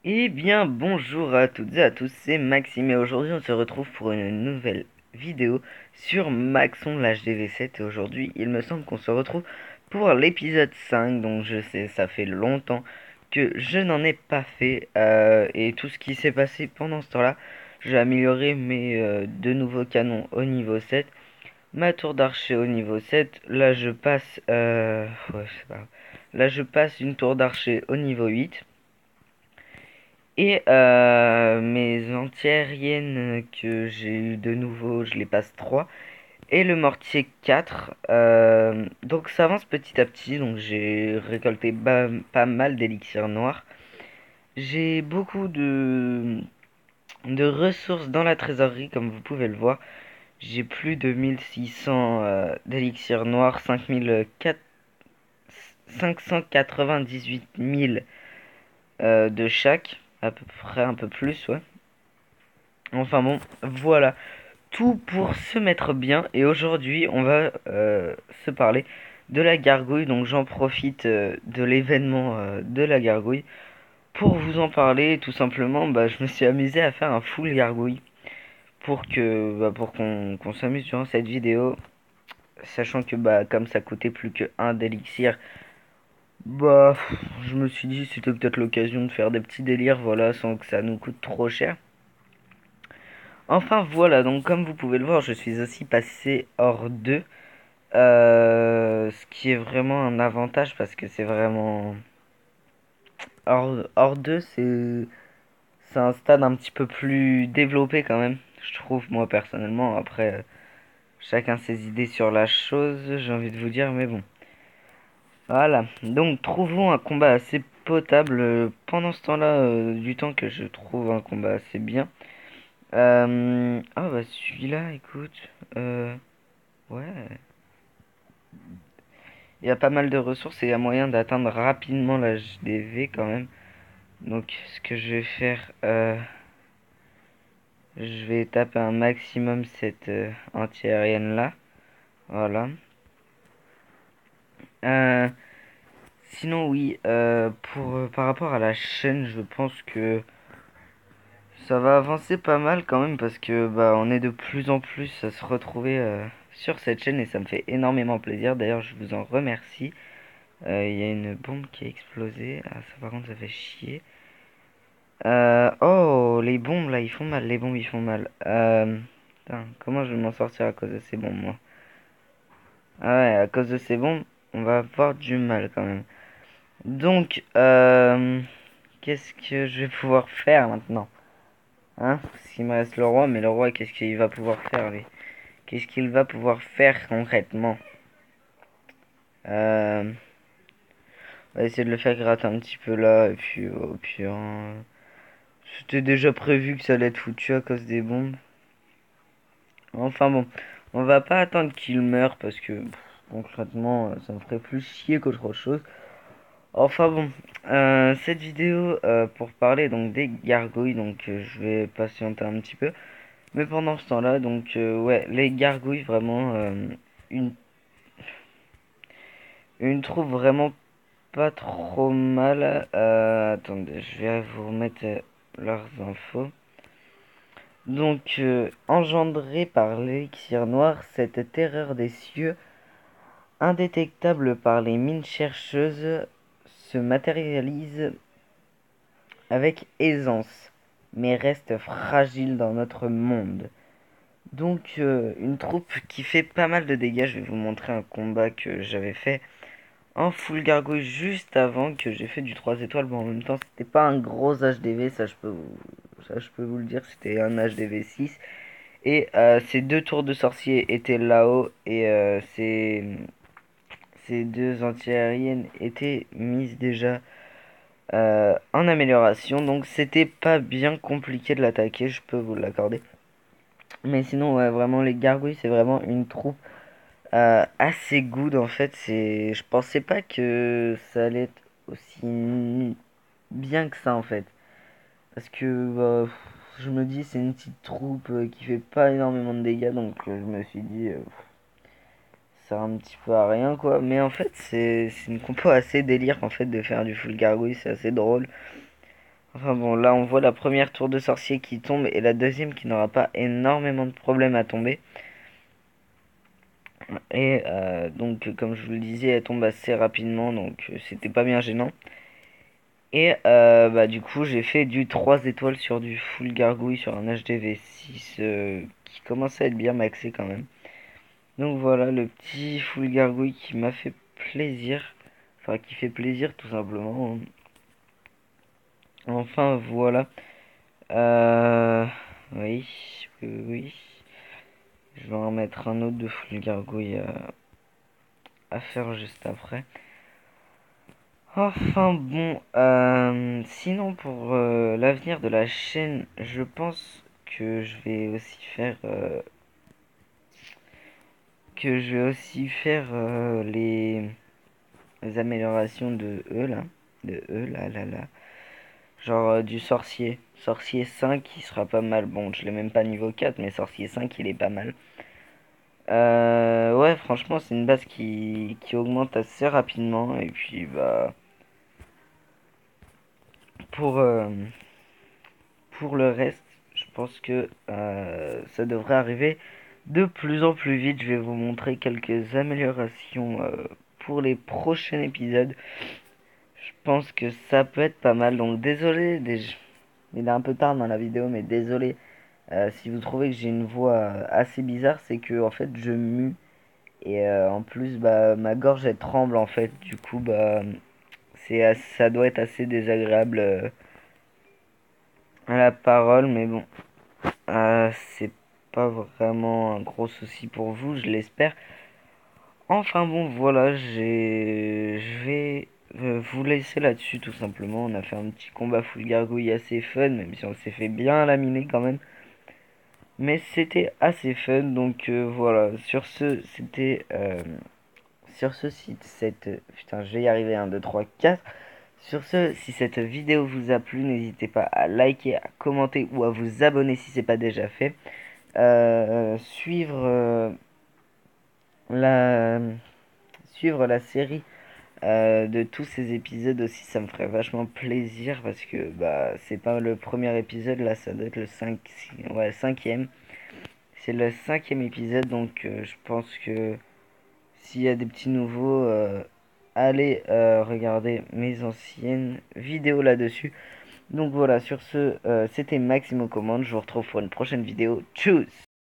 Eh bien, bonjour à toutes et à tous, c'est Maxime et aujourd'hui on se retrouve pour une nouvelle vidéo sur Maxon l'HDV7 et aujourd'hui il me semble qu'on se retrouve pour l'épisode 5, donc je sais ça fait longtemps que je n'en ai pas fait et tout ce qui s'est passé pendant ce temps-là, j'ai amélioré mes deux nouveaux canons au niveau 7, ma tour d'archer au niveau 7, là je passe ouais, c'est pas grave. Là je passe une tour d'archer au niveau 8. Et mes antiaériennes que j'ai eu de nouveau, je les passe 3. Et le mortier 4. Donc ça avance petit à petit. Donc j'ai récolté pas mal d'élixirs noirs. J'ai beaucoup de ressources dans la trésorerie, comme vous pouvez le voir. J'ai plus de 1600 d'élixirs noirs, 598 000 de chaque. À peu près un peu plus, ouais. Enfin bon, voilà. Tout pour se mettre bien. Et aujourd'hui, on va se parler de la gargouille. Donc j'en profite de l'événement de la gargouille pour vous en parler. Tout simplement, bah, je me suis amusé à faire un full gargouille pour qu'on s'amuse durant cette vidéo. Sachant que bah comme ça coûtait plus que un d'élixir, bah je me suis dit c'était peut-être l'occasion de faire des petits délires, voilà, sans que ça nous coûte trop cher. Enfin voilà, donc comme vous pouvez le voir, je suis aussi passé hors 2. Ce qui est vraiment un avantage parce que c'est vraiment... Hors 2, c'est un stade un petit peu plus développé quand même, je trouve, moi personnellement. Après, chacun ses idées sur la chose, j'ai envie de vous dire, mais bon. Voilà, donc trouvons un combat assez potable pendant ce temps-là, du temps que je trouve un combat assez bien. Ah bah celui-là, écoute, ouais, il y a pas mal de ressources et il y a moyen d'atteindre rapidement la HDV quand même. Donc ce que je vais faire, je vais taper un maximum cette anti-aérienne là. Voilà. Euh, Sinon oui, par rapport à la chaîne, je pense que ça va avancer pas mal quand même parce que bah on est de plus en plus à se retrouver sur cette chaîne et ça me fait énormément plaisir. D'ailleurs, je vous en remercie. Il y a une bombe qui a explosé. Ah, ça par contre ça fait chier. Oh, les bombes là, ils font mal. Les bombes, ils font mal. Putain, comment je vais m'en sortir à cause de ces bombes, moi? Ah ouais, à cause de ces bombes, on va avoir du mal quand même. Donc, qu'est-ce que je vais pouvoir faire maintenant? Hein? Parce qu'il me reste le roi, mais le roi, qu'est-ce qu'il va pouvoir faire, lui? Qu'est-ce qu'il va pouvoir faire concrètement? On va essayer de le faire gratter un petit peu là, et puis au pire, hein, c'était déjà prévu que ça allait être foutu à cause des bombes. Enfin bon, on va pas attendre qu'il meure parce que concrètement ça me ferait plus chier qu'autre chose. Enfin bon, cette vidéo pour parler donc des gargouilles, donc je vais patienter un petit peu. Mais pendant ce temps-là, donc ouais, les gargouilles vraiment une une trouve vraiment pas trop mal. Attendez, je vais vous remettre leurs infos. Donc, engendrée par l'élixir noir, cette terreur des cieux indétectable par les mines chercheuses, se matérialise avec aisance, mais reste fragile dans notre monde. Donc une troupe qui fait pas mal de dégâts. Je vais vous montrer un combat que j'avais fait en full gargouille juste avant, que j'ai fait du 3 étoiles. Bon, en même temps, c'était pas un gros HDV, ça je peux vous le dire, c'était un HDV 6. Et ces deux tours de sorcier étaient là-haut et ces deux anti-aériennes étaient mises déjà en amélioration. Donc c'était pas bien compliqué de l'attaquer, je peux vous l'accorder. Mais sinon, ouais, vraiment, les gargouilles, c'est vraiment une troupe assez good en fait. Je pensais pas que ça allait être aussi bien que ça en fait. Parce que bah, je me dis, c'est une petite troupe qui fait pas énormément de dégâts. Donc je me suis dit, ça sert un petit peu à rien quoi. Mais en fait, c'est une compo assez délire en fait de faire du full gargouille. C'est assez drôle. Enfin bon, là on voit la première tour de sorcier qui tombe et la deuxième qui n'aura pas énormément de problèmes à tomber. Et donc comme je vous le disais, elle tombe assez rapidement, donc c'était pas bien gênant. Et bah du coup j'ai fait du 3 étoiles sur du full gargouille sur un HDV6 qui commence à être bien maxé quand même. Donc voilà le petit full gargouille qui m'a fait plaisir. Enfin qui fait plaisir tout simplement. Enfin voilà. Euh, oui, oui. Je vais en mettre un autre de full gargouille à faire juste après. Enfin bon, sinon pour l'avenir de la chaîne, je pense que je vais aussi faire les améliorations de là. Genre du sorcier 5 qui sera pas mal. Bon, je l'ai même pas niveau 4 mais sorcier 5 il est pas mal. Ouais, franchement, c'est une base qui augmente assez rapidement. Et puis, bah, pour, euh, pour le reste, je pense que ça devrait arriver de plus en plus vite. Je vais vous montrer quelques améliorations pour les prochains épisodes. Je pense que ça peut être pas mal. Donc, désolé, il est un peu tard dans la vidéo, mais désolé si vous trouvez que j'ai une voix assez bizarre. C'est que, en fait, je mue. Et en plus, bah, ma gorge elle tremble en fait. Du coup, bah, ça doit être assez désagréable à la parole, mais bon, c'est pas vraiment un gros souci pour vous, je l'espère. Enfin bon, voilà, je vais vous laisser là-dessus tout simplement. On a fait un petit combat full gargouille assez fun, même si on s'est fait bien laminer quand même. Mais c'était assez fun, donc voilà. Sur ce site, putain, je vais y arriver, 1, 2, 3, 4. Sur ce, si cette vidéo vous a plu, n'hésitez pas à liker, à commenter ou à vous abonner si c'est pas déjà fait. Suivre la suivre la série de tous ces épisodes aussi, ça me ferait vachement plaisir parce que bah c'est pas le premier épisode, là ça doit être le 5, ouais, cinquième. C'est le cinquième épisode, donc je pense que s'il y a des petits nouveaux, allez regarder mes anciennes vidéos là-dessus. Donc voilà, sur ce, c'était Maximo Commande. Je vous retrouve pour une prochaine vidéo. Tchuss!